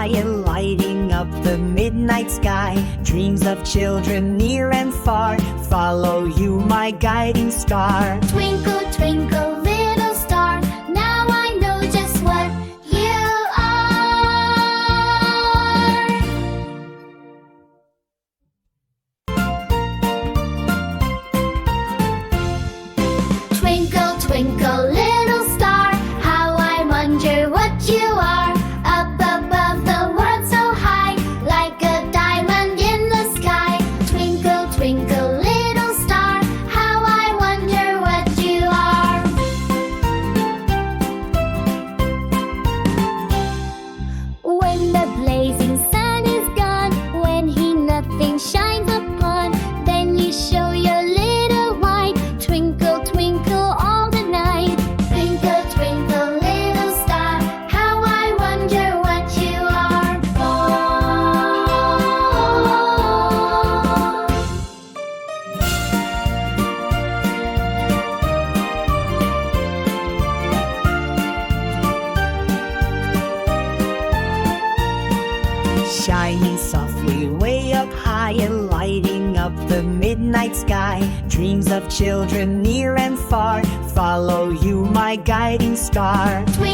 high and lighting up the midnight sky. Dreams of children near and far, follow you, my guiding star. Twinkle, twinkle, little star, now I know just what you are. Twinkle, twinkle, little star, how I wonder what you are. Up above the world so high, like a diamond in the sky. Twinkle, twinkle, little star, how I wonder what you are. When the blazing sun is gone, when he nothing shines upon, then you show your little light. Twinkle, twinkle all the night. Twinkle, twinkle, little star, how I wonder what you are. Shining softly way up high and lighting up the midnight sky. Dreams of children near and far, follow you, my guiding star. Twinkle,